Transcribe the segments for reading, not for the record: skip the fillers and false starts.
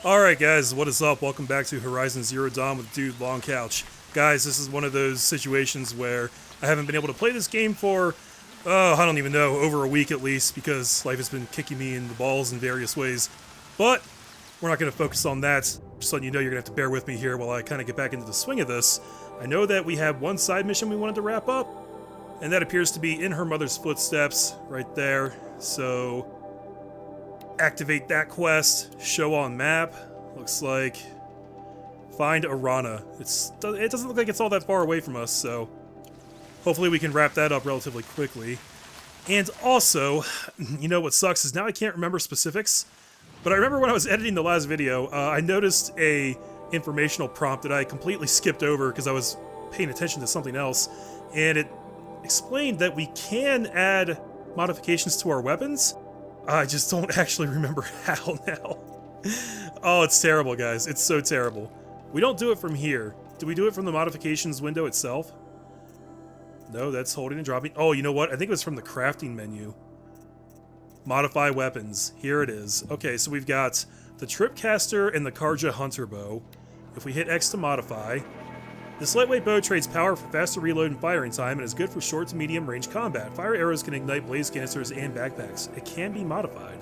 Alright guys, what is up? Welcome back to Horizon Zero Dawn with Dude Long Couch. Guys, this is one of those situations where I haven't been able to play this game for, I don't even know, over a week at least, because life has been kicking me in the balls in various ways. But we're not going to focus on that. Just letting you know you're going to have to bear with me here while I kind of get back into the swing of this. I know that we have one side mission we wanted to wrap up, and that appears to be in her mother's footsteps right there. So activate that quest, show on map, looks like find Arana. It doesn't look like it's all that far away from us, so hopefully we can wrap that up relatively quickly. And also, you know what sucks is now I can't remember specifics, but I remember when I was editing the last video, I noticed a informational prompt that I completely skipped over because I was paying attention to something else, and it explained that we can add modifications to our weapons. I just don't actually remember how now. Oh, it's terrible, guys. It's so terrible. We don't do it from here. Do we do it from the modifications window itself? No, that's holding and dropping. Oh, you know what? I think it was from the crafting menu. Modify weapons. Here it is. Okay, so we've got the Tripcaster and the Karja Hunter Bow. If we hit X to modify, this lightweight bow trades power for faster reload and firing time and is good for short to medium range combat. Fire arrows can ignite blaze canisters and backpacks. It can be modified.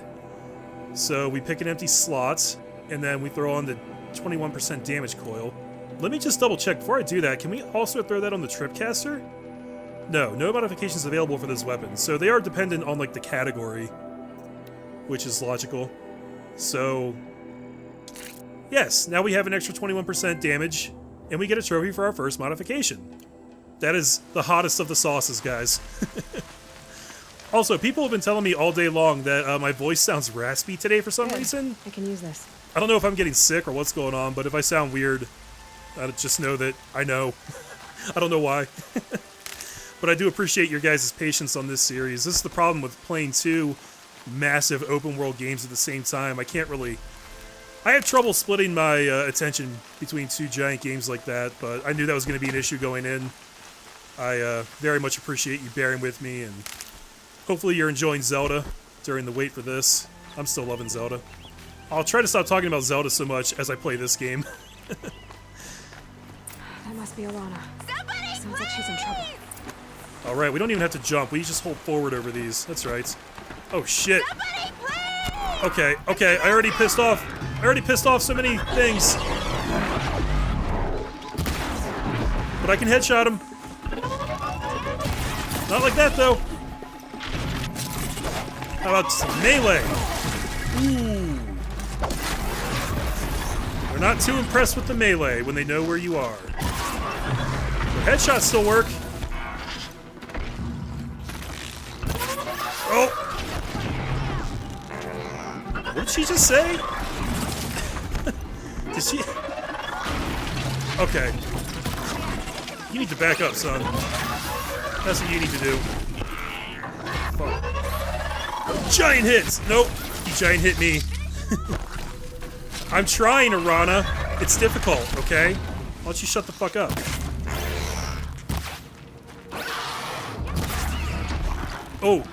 So we pick an empty slot, and then we throw on the 21% damage coil. Let me just double check before I do that. Can we also throw that on the Tripcaster? No modifications available for this weapon. So they are dependent on like the category, which is logical. So yes, now we have an extra 21% damage. And we get a trophy for our first modification. That is the hottest of the sauces, guys. Also, people have been telling me all day long that my voice sounds raspy today for some reason. I can use this. I don't know if I'm getting sick or what's going on, but if I sound weird, just know that I know. I don't know why. But I do appreciate your guys' patience on this series. This is the problem with playing two massive open world games at the same time. I have trouble splitting my attention between two giant games like that, but I knew that was going to be an issue going in. I very much appreciate you bearing with me, and hopefully you're enjoying Zelda during the wait for this. I'm still loving Zelda. I'll try to stop talking about Zelda so much as I play this game. That must be Arana. Somebody, Sounds like she's in trouble. Alright, we don't even have to jump. We just hold forward over these. That's right. Oh, shit. Somebody, please! Okay, I already pissed off so many things. But I can headshot him. Not like that, though. How about some melee? Ooh. They're not too impressed with the melee when they know where you are. The headshots still work. Oh! What did she just say? Did she? Okay. You need to back up, son. That's what you need to do. Fuck. Giant hits! Nope. You giant hit me. I'm trying, Arana. It's difficult, okay? Why don't you shut the fuck up? Oh.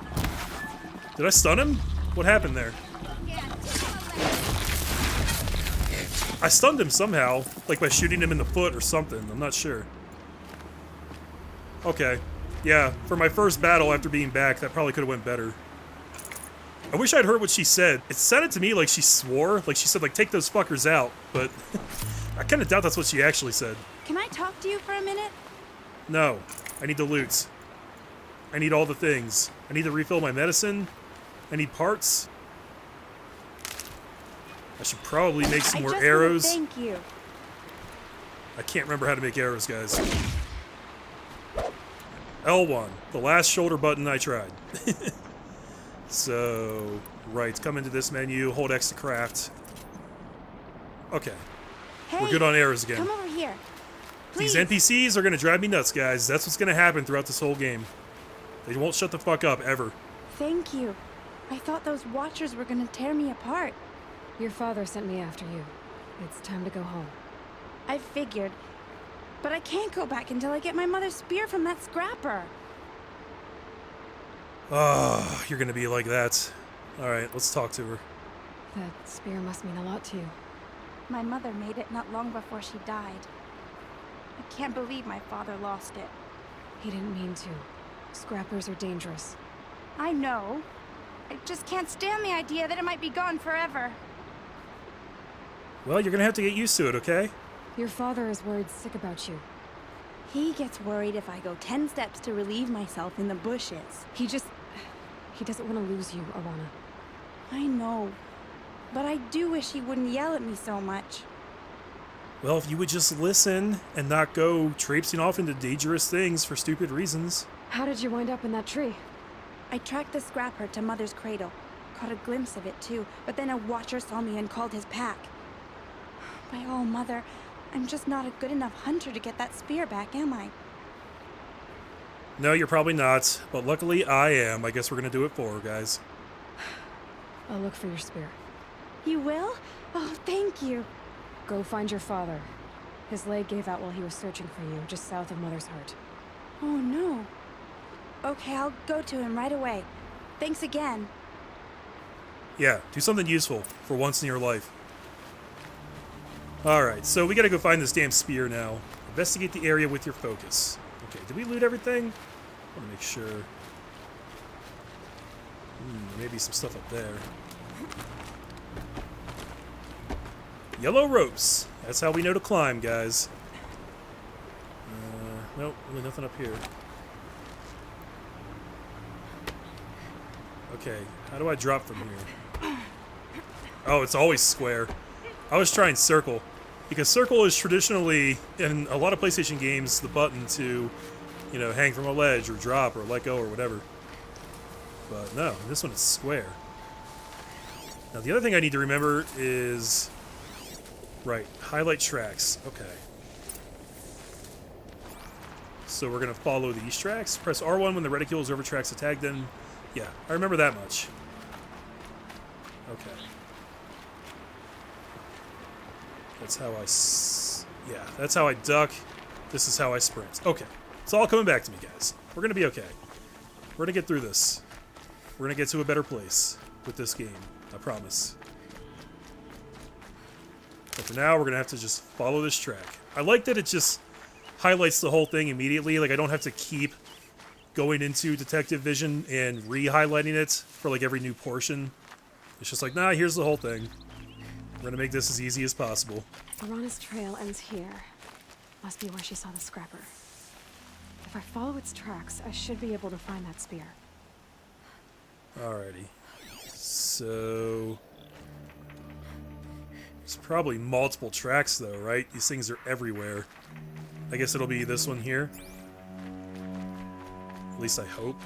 Did I stun him? What happened there? I stunned him somehow, like by shooting him in the foot or something. I'm not sure. Okay. Yeah, for my first battle after being back, that probably could have went better. I wish I'd heard what she said. It sounded to me like she swore. Like she said, like, take those fuckers out. But I kind of doubt that's what she actually said. Can I talk to you for a minute? No. I need the loot. I need all the things. I need to refill my medicine. I need parts. I should probably make some more arrows. Thank you. I can't remember how to make arrows, guys. L1, the last shoulder button I tried. So, right, come into this menu, hold X to craft. Okay, Hey, we're good on arrows again. Come over here. Please. These NPCs are going to drive me nuts, guys. That's what's going to happen throughout this whole game. They won't shut the fuck up, ever. Thank you. I thought those watchers were gonna tear me apart. Your father sent me after you. It's time to go home. I figured. But I can't go back until I get my mother's spear from that scrapper. Oh, you're gonna be like that. Alright, let's talk to her. That spear must mean a lot to you. My mother made it not long before she died. I can't believe my father lost it. He didn't mean to. Scrappers are dangerous. I know. I just can't stand the idea that it might be gone forever. Well, you're gonna have to get used to it, okay? Your father is worried sick about you. He gets worried if I go 10 steps to relieve myself in the bushes. He doesn't want to lose you, Alana. I know. But I do wish he wouldn't yell at me so much. Well, if you would just listen and not go traipsing off into dangerous things for stupid reasons. How did you wind up in that tree? I tracked the scrapper to Mother's cradle. Caught a glimpse of it too, but then a watcher saw me and called his pack. By all Mother, I'm just not a good enough hunter to get that spear back, am I? No, you're probably not, but luckily I am. I guess we're gonna do it for her, guys. I'll look for your spear. You will? Oh, thank you. Go find your father. His leg gave out while he was searching for you, just south of Mother's Heart. Oh, no. Okay, I'll go to him right away. Thanks again. Yeah, do something useful for once in your life. Alright, so we gotta go find this damn spear now. Investigate the area with your focus. Okay, did we loot everything? I wanna make sure. Maybe some stuff up there. Yellow ropes. That's how we know to climb, guys. Nope, really nothing up here. Okay, how do I drop from here? Oh, it's always square. I was trying circle, because circle is traditionally, in a lot of PlayStation games, the button to, you know, hang from a ledge or drop or let go or whatever. But no, this one is square. Now the other thing I need to remember is, right, highlight tracks. Okay. So we're gonna follow these tracks. Press R1 when the reticule is over tracks to tag them. Yeah, I remember that much. Okay. That's how yeah, that's how I duck. This is how I sprint. Okay. It's all coming back to me, guys. We're gonna be okay. We're gonna get through this. We're gonna get to a better place with this game. I promise. But for now, we're gonna have to just follow this track. I like that it just highlights the whole thing immediately. Like, I don't have to keep going into detective vision and re-highlighting it for like every new portion. It's just like, nah, here's the whole thing. We're gonna make this as easy as possible. Alana's trail ends here. Must be where she saw the scrapper. If I follow its tracks, I should be able to find that spear. Alrighty. So there's probably multiple tracks though, right? These things are everywhere. I guess it'll be this one here. At least I hope.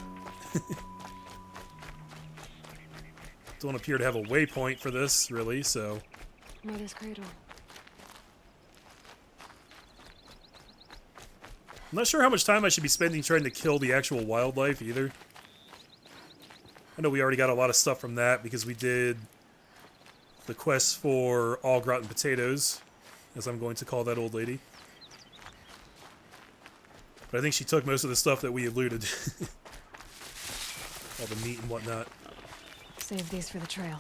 Don't appear to have a waypoint for this, really, so... Mother's cradle. I'm not sure how much time I should be spending trying to kill the actual wildlife, either. I know we already got a lot of stuff from that, because we did the quest for all gratin potatoes, as I'm going to call that old lady. But I think she took most of the stuff that we had looted. All the meat and whatnot. Save these for the trail.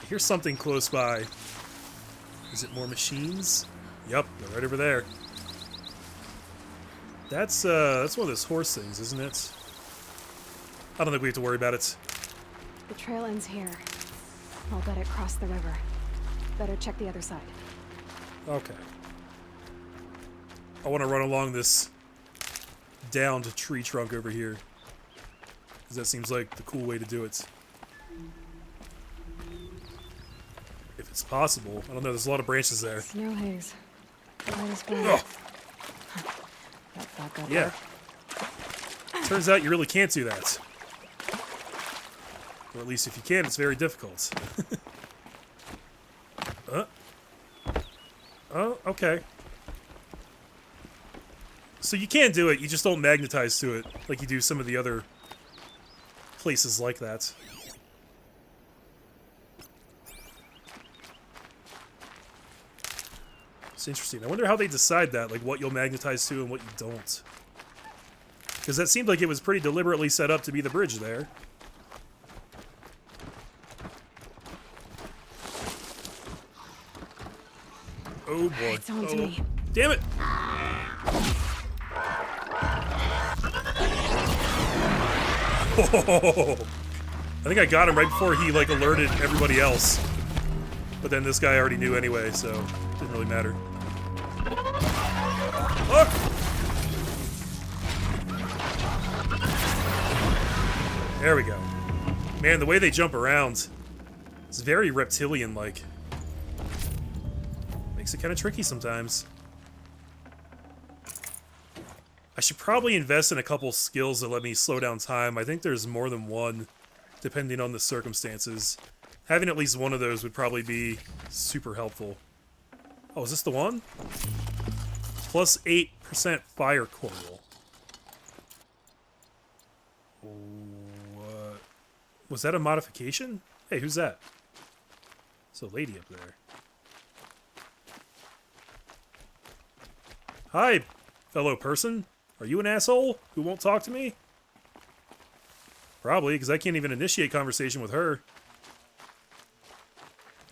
I hear something close by. Is it more machines? Yep, they're right over there. That's one of those horse things, isn't it? I don't think we have to worry about it. The trail ends here. I'll bet it crossed the river. Better check the other side. Okay. I want to run along this downed tree trunk over here, because that seems like the cool way to do it. If it's possible. I don't know, there's a lot of branches there. Snow haze. Light as black. Ugh. That thought got Yeah. Turns out you really can't do that. Or at least if you can, it's very difficult. Oh, okay. So you can do it, you just don't magnetize to it like you do some of the other places like that. It's interesting. I wonder how they decide that, like what you'll magnetize to and what you don't. Because that seemed like it was pretty deliberately set up to be the bridge there. Oh boy. It's on to Oh, me. damn it! Oh, I think I got him right before he like alerted everybody else. But then this guy already knew anyway, so it didn't really matter. Look! There we go. Man, the way they jump around is very reptilian-like. Makes it kind of tricky sometimes. I should probably invest in a couple skills that let me slow down time. I think there's more than one, depending on the circumstances. Having at least one of those would probably be super helpful. Oh, is this the one? Plus 8% fire coil. What? Was that a modification? Hey, who's that? There's a lady up there. Hi, fellow person. Are you an asshole who won't talk to me? Probably, because I can't even initiate conversation with her.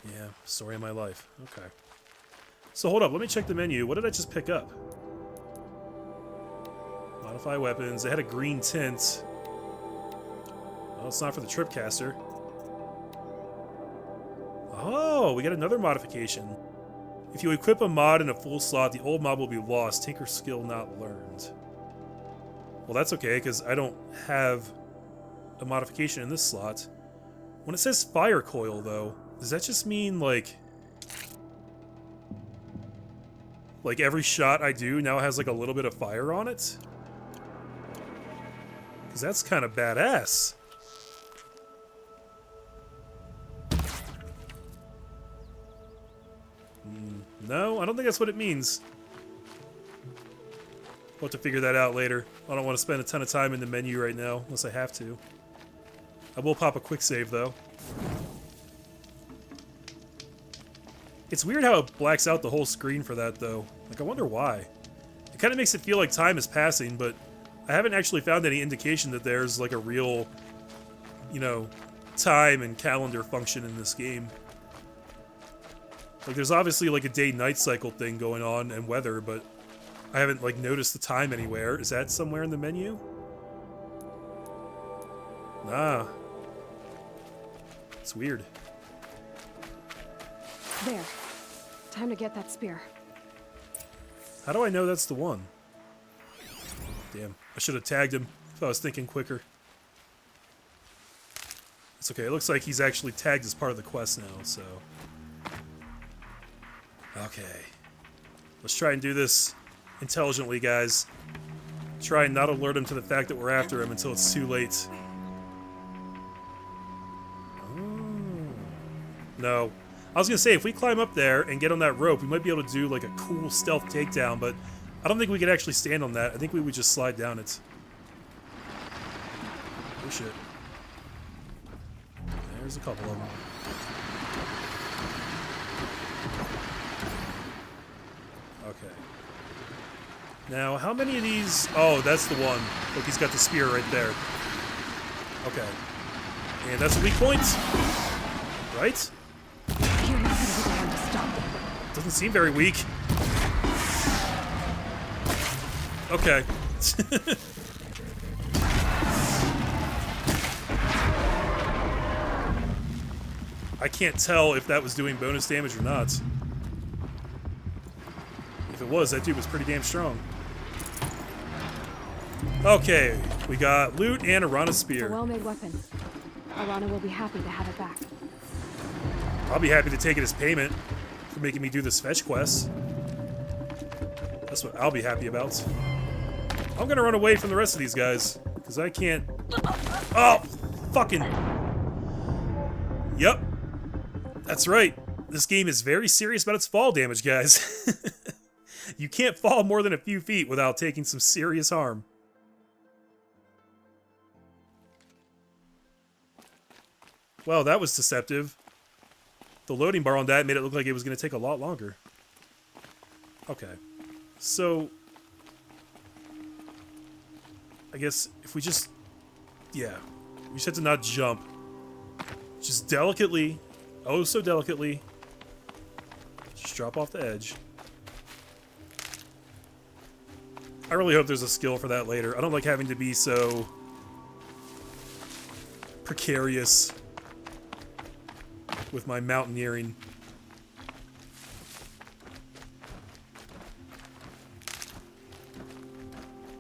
Yeah, story of my life. Okay. So hold up, let me check the menu. What did I just pick up? Modify weapons. They had a green tint. Well, it's not for the tripcaster. Oh, we got another modification. If you equip a mod in a full slot, the old mod will be lost. Tinker skill not learned. Well, that's okay, because I don't have a modification in this slot. When it says fire coil, though, does that just mean, like every shot I do now has, like, a little bit of fire on it? Because that's kind of badass. No, I don't think that's what it means. We'll have to figure that out later. I don't want to spend a ton of time in the menu right now, unless I have to. I will pop a quick save, though. It's weird how it blacks out the whole screen for that, though. Like, I wonder why. It kind of makes it feel like time is passing, but I haven't actually found any indication that there's, like, a real, you know, time and calendar function in this game. Like, there's obviously, like, a day-night cycle thing going on and weather, but I haven't, like, noticed the time anywhere. Is that somewhere in the menu? Nah. It's weird. There. Time to get that spear. How do I know that's the one? Damn, I should have tagged him if I was thinking quicker. It's okay, it looks like he's actually tagged as part of the quest now, so... Okay. Let's try and do this intelligently, guys. Try and not alert him to the fact that we're after him until it's too late. No. I was gonna say, if we climb up there and get on that rope, we might be able to do, like, a cool stealth takedown, but I don't think we could actually stand on that. I think we would just slide down it. Oh, shit. There's a couple of them. Okay. Now, how many of these... Oh, that's the one. Look, he's got the spear right there. Okay. And that's a weak point. Right? You're not gonna be the one to stop them. Doesn't seem very weak. Okay. I can't tell if that was doing bonus damage or not. If it was, that dude was pretty damn strong. Okay, we got loot and Arana's A spear. well-made weapon. Alana will be happy to have it back. I'll be happy to take it as payment for making me do this fetch quest. That's what I'll be happy about. I'm gonna run away from the rest of these guys, because I can't... Oh! Fucking... Yep. That's right. This game is very serious about its fall damage, guys. You can't fall more than a few feet without taking some serious harm. Well, that was deceptive. The loading bar on that made it look like it was going to take a lot longer. Okay. So... I guess if we just... Yeah. We just have to not jump. Just delicately, oh so delicately, just drop off the edge. I really hope there's a skill for that later. I don't like having to be so precarious with my mountaineering.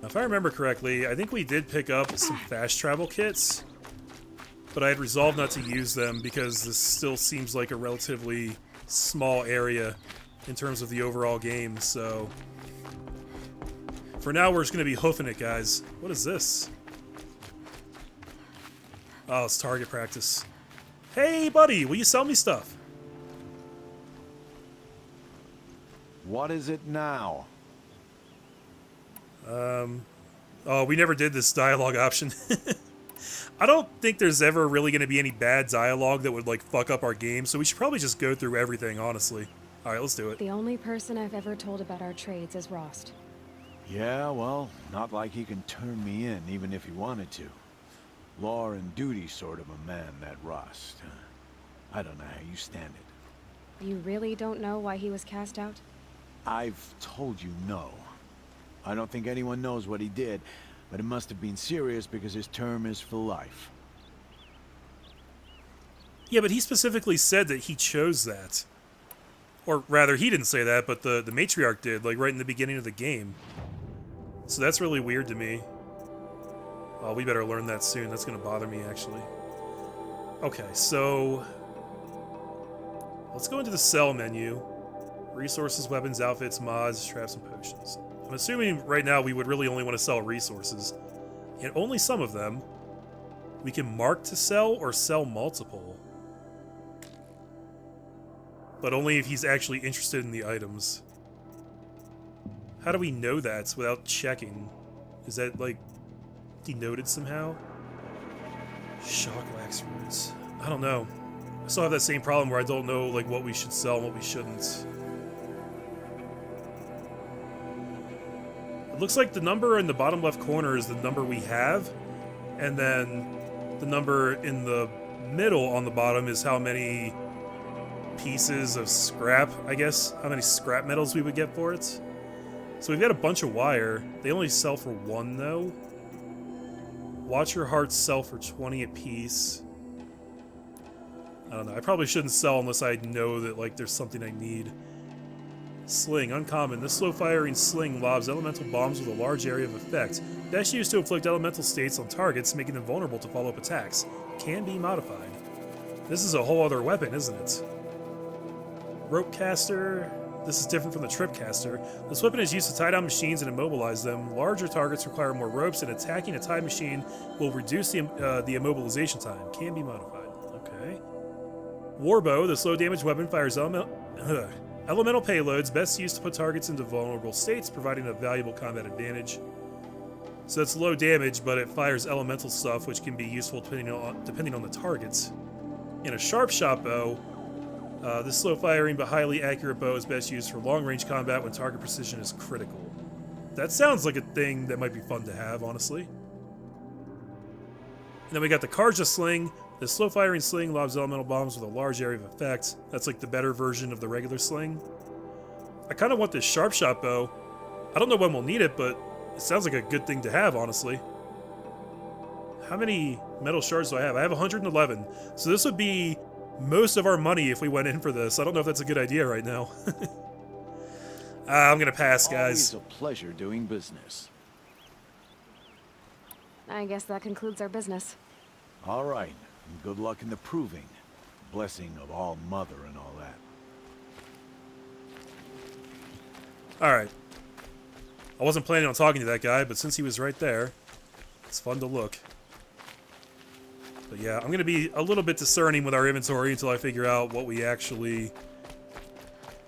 Now, if I remember correctly, I think we did pick up some fast travel kits, but I had resolved not to use them because this still seems like a relatively small area in terms of the overall game, so for now we're just going to be hoofing it, guys. What is this? Oh, it's target practice. Hey, buddy, will you sell me stuff? What is it now? Oh, we never did this dialogue option. I don't think there's ever really going to be any bad dialogue that would, like, fuck up our game, so we should probably just go through everything, honestly. Alright, let's do it. The only person I've ever told about our trades is Rost. Yeah, well, not like he can turn me in, even if he wanted to. Law and duty sort of a man, that Rost. I don't know how you stand it. You really don't know why he was cast out? I've told you no. I don't think anyone knows what he did, but it must have been serious because his term is for life. Yeah, but he specifically said that he chose that. Or rather, he didn't say that, but the matriarch did, like right in the beginning of the game. So that's really weird to me. Oh, we better learn that soon. That's going to bother me, actually. Okay, so let's go into the sell menu. Resources, weapons, outfits, mods, traps, and potions. I'm assuming right now we would really only want to sell resources. And only some of them. We can mark to sell or sell multiple. But only if he's actually interested in the items. How do we know that without checking? Is that, like, denoted somehow? Shock wax roots. I don't know. I still have that same problem where I don't know, like, what we should sell and what we shouldn't. It looks like the number in the bottom left corner is the number we have, and then the number in the middle on the bottom is how many pieces of scrap, I guess, how many scrap metals we would get for it. So we've got a bunch of wire. They only sell for 1, though. Watch your hearts sell for 20 apiece. I don't know. I probably shouldn't sell unless I know that, like, there's something I need. Sling, uncommon. This slow-firing sling lobs elemental bombs with a large area of effect. Best used to inflict elemental states on targets, making them vulnerable to follow-up attacks. Can be modified. This is a whole other weapon, isn't it? Rope caster. This is different from the trip caster. This weapon is used to tie down machines and immobilize them. Larger targets require more ropes, and attacking a tied machine will reduce the immobilization time. Can be modified. Okay. Warbow. The slow damage weapon fires elemental payloads, best used to put targets into vulnerable states, providing a valuable combat advantage. So it's low damage, but it fires elemental stuff, which can be useful depending on the targets. In a sharp shot bow, this slow-firing but highly accurate bow is best used for long-range combat when target precision is critical. That sounds like a thing that might be fun to have, honestly. And then we got the Karja Sling. The slow-firing sling lobs elemental bombs with a large area of effect. That's like the better version of the regular sling. I kind of want this sharp shot bow. I don't know when we'll need it, but it sounds like a good thing to have, honestly. How many metal shards do I have? I have 111. So this would be most of our money if we went in for this. I don't know if that's a good idea right now. I'm going to pass, guys. Always a pleasure doing business. I guess that concludes our business. All right. And good luck in the proving. Blessing of All Mother and all that. Alright. I wasn't planning on talking to that guy, but since he was right there, it's fun to look. But yeah, I'm going to be a little bit discerning with our inventory until I figure out what we actually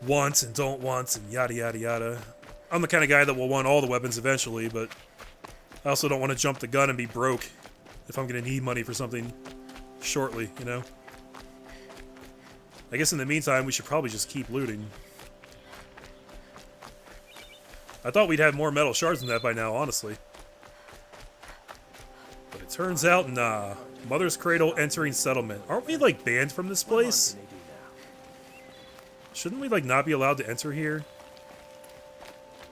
want and don't want and yada yada yada. I'm the kind of guy that will want all the weapons eventually, but I also don't want to jump the gun and be broke if I'm going to need money for something shortly, you know? I guess in the meantime, we should probably just keep looting. I thought we'd have more metal shards than that by now, honestly. But it turns out, nah. Mother's Cradle entering settlement. Aren't we, like, banned from this place? Shouldn't we, like, not be allowed to enter here?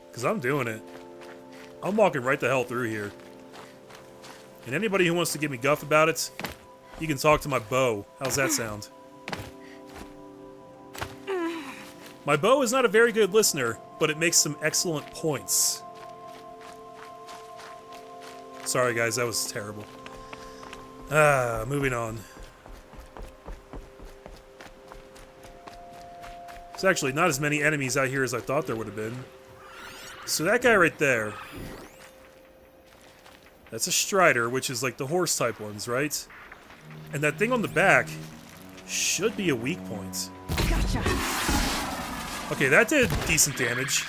Because I'm doing it. I'm walking right the hell through here. And anybody who wants to give me guff about it, you can talk to my bow. How's that sound? My bow is not a very good listener, but it makes some excellent points. Sorry guys, that was terrible. Moving on. There's actually not as many enemies out here as I thought there would have been. So that guy right there, that's a Strider, which is like the horse type ones, right? And that thing on the back should be a weak point. Gotcha. Okay, that did decent damage.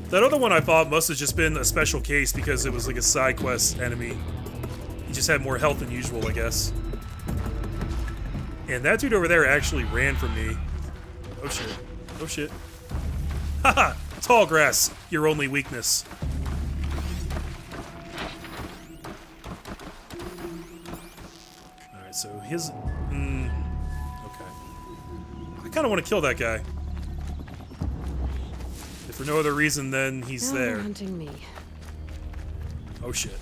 That other one I thought must have just been a special case because it was like a side quest enemy. He just had more health than usual, I guess. And that dude over there actually ran from me. Oh shit. Oh shit. Haha! Tall grass, your only weakness. Alright, so his... okay. I kind of want to kill that guy. If for no other reason, then he's Now there. they're hunting me. Oh shit.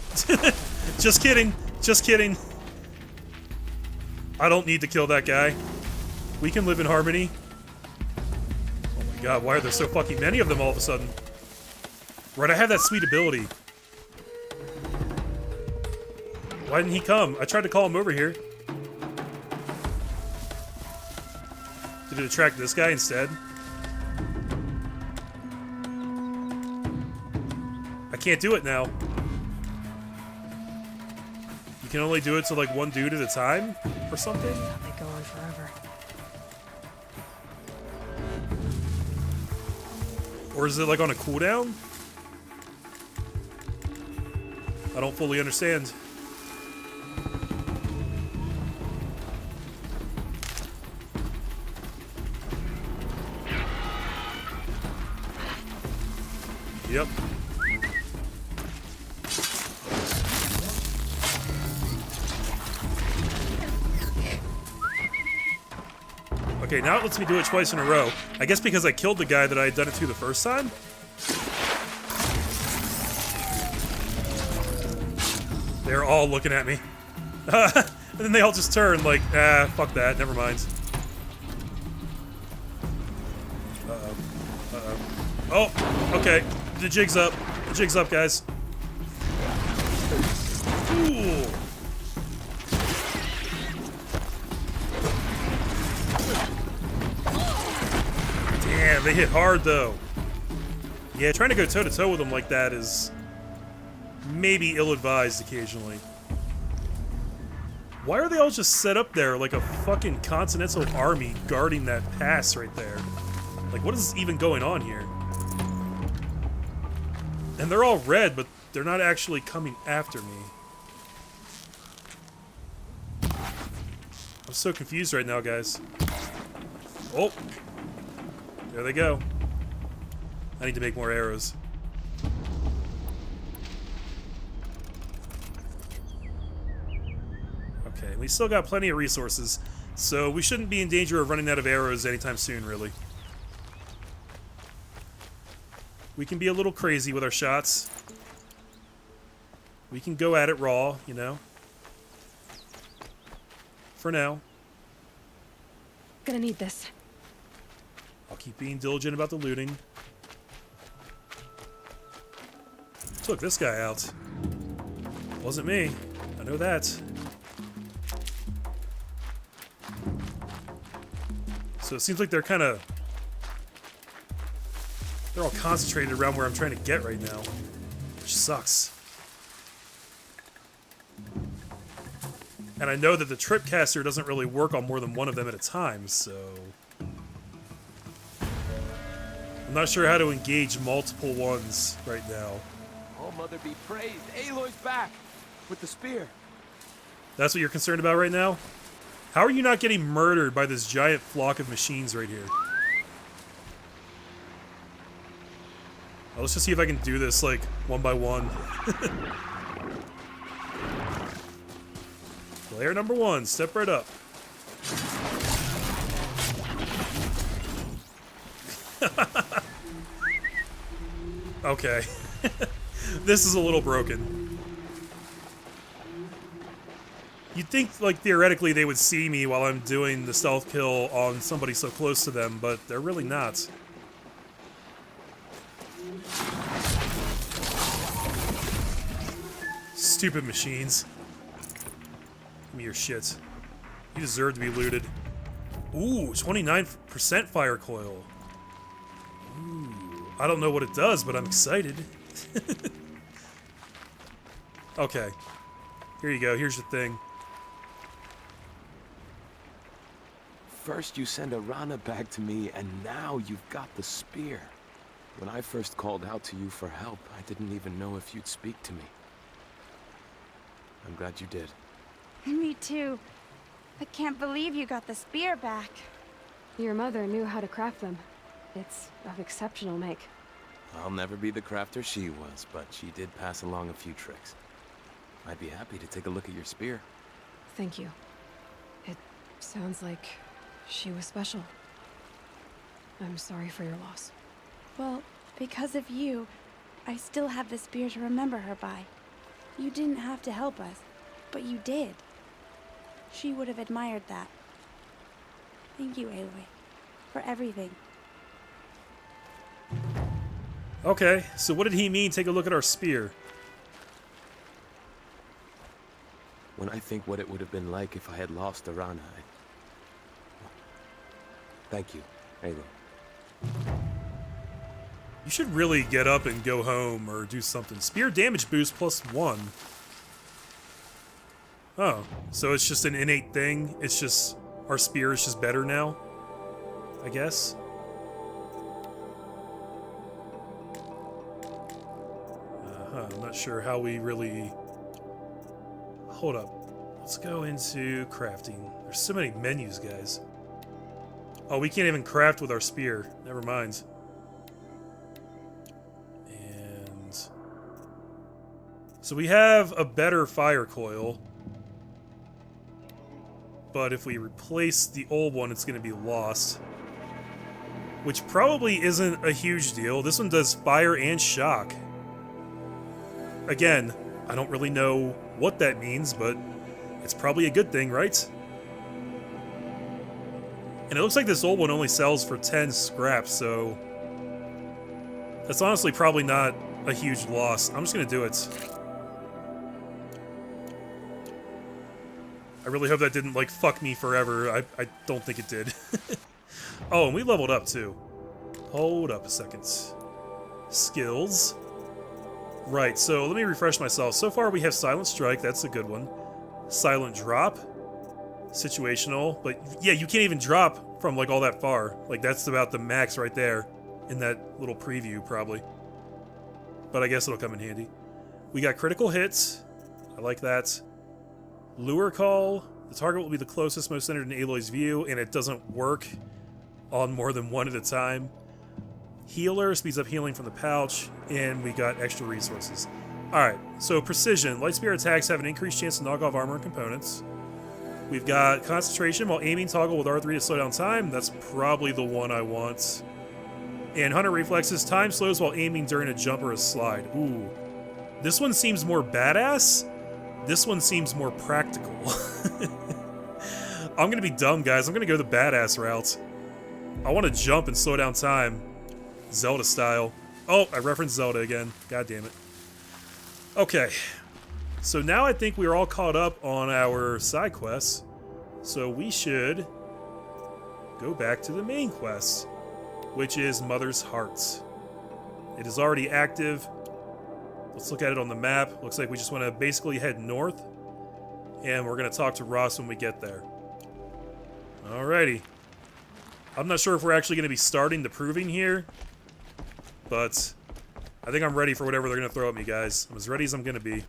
Just kidding. Just kidding. I don't need to kill that guy. We can live in harmony. Oh my god, why are there so fucking many of them all of a sudden? Right, I have that sweet ability. Why didn't he come? I tried to call him over here. Did it attract this guy instead? I can't do it now. You can only do it to like one dude at a time or something? They go on forever. Or is it like on a cooldown? I don't fully understand. Yep. Okay, now it lets me do it twice in a row. I guess because I killed the guy that I had done it to the first time? They're all looking at me. And then they all just turn like, fuck that, never mind. Oh, okay. The jig's up. The jig's up, guys. Ooh. Damn, they hit hard, though. Yeah, trying to go toe-to-toe with them like that is maybe ill-advised occasionally. Why are they all just set up there like a fucking continental army guarding that pass right there? Like, what is even going on here? And they're all red, but they're not actually coming after me. I'm so confused right now, guys. Oh! There they go. I need to make more arrows. Okay, we still got plenty of resources, so we shouldn't be in danger of running out of arrows anytime soon, really. We can be a little crazy with our shots. We can go at it raw, you know. For now. Gonna need this. I'll keep being diligent about the looting. Took this guy out. Wasn't me. I know that. So it seems like they're kind of... they're all concentrated around where I'm trying to get right now. Which sucks. And I know that the tripcaster doesn't really work on more than one of them at a time, so... I'm not sure how to engage multiple ones right now. Oh, Mother be praised. Aloy's back with the spear. That's what you're concerned about right now? How are you not getting murdered by this giant flock of machines right here? Well, let's just see if I can do this, like, one by one. Player number one, step right up. Okay. This is a little broken. You'd think, like, theoretically they would see me while I'm doing the stealth kill on somebody so close to them, but they're really not. Stupid machines. Give me your shit. You deserve to be looted. Ooh, 29% fire coil. Ooh, I don't know what it does, but I'm excited. Okay. Here you go. Here's your thing. First you send Arana back to me, and now you've got the spear. When I first called out to you for help, I didn't even know if you'd speak to me. I'm glad you did. Me too. I can't believe you got the spear back. Your mother knew how to craft them. It's of exceptional make. I'll never be the crafter she was, but she did pass along a few tricks. I'd be happy to take a look at your spear. Thank you. It sounds like she was special. I'm sorry for your loss. Well, because of you, I still have the spear to remember her by. You didn't have to help us, but you did. She would have admired that. Thank you, Aloy, for everything. Okay, so what did he mean? Take a look at our spear. When I think what it would have been like if I had lost Arana, Thank you, Aloy. You should really get up and go home or do something. Spear damage boost +1. Oh, so it's just an innate thing? It's just, our spear is just better now? I guess? I'm not sure how we really... Hold up. Let's go into crafting. There's so many menus, guys. Oh, we can't even craft with our spear. Never mind. And... so we have a better fire coil. But if we replace the old one, it's going to be lost. Which probably isn't a huge deal. This one does fire and shock. Again, I don't really know what that means, but it's probably a good thing, right? And it looks like this old one only sells for 10 scraps, so... that's honestly probably not a huge loss. I'm just going to do it. I really hope that didn't, like, fuck me forever. I don't think it did. Oh, and we leveled up, too. Hold up a second. Skills. Right, so let me refresh myself. So far we have Silent Strike, that's a good one. Silent Drop. Situational. But, yeah, you can't even drop from, like, all that far. Like, that's about the max right there. In that little preview, probably. But I guess it'll come in handy. We got Critical Hits. I like that. Lure Call. The target will be the closest, most centered in Aloy's view, and it doesn't work on more than one at a time. Healer speeds up healing from the pouch, and we got extra resources. Alright, so Precision. Light Spear attacks have an increased chance to knock off armor and components. We've got Concentration while aiming, toggle with R3 to slow down time. That's probably the one I want. And Hunter Reflexes. Time slows while aiming during a jump or a slide. Ooh. This one seems more badass. This one seems more practical. I'm gonna be dumb, guys. I'm gonna go the badass route. I want to jump and slow down time. Zelda style. Oh, I referenced Zelda again. God damn it. Okay. So now I think we are all caught up on our side quests. So we should go back to the main quest, which is Mother's Heart. It is already active. Let's look at it on the map. Looks like we just want to basically head north. And we're going to talk to Ross when we get there. Alrighty. I'm not sure if we're actually going to be starting the proving here. But I think I'm ready for whatever they're going to throw at me, guys. I'm as ready as I'm going to be.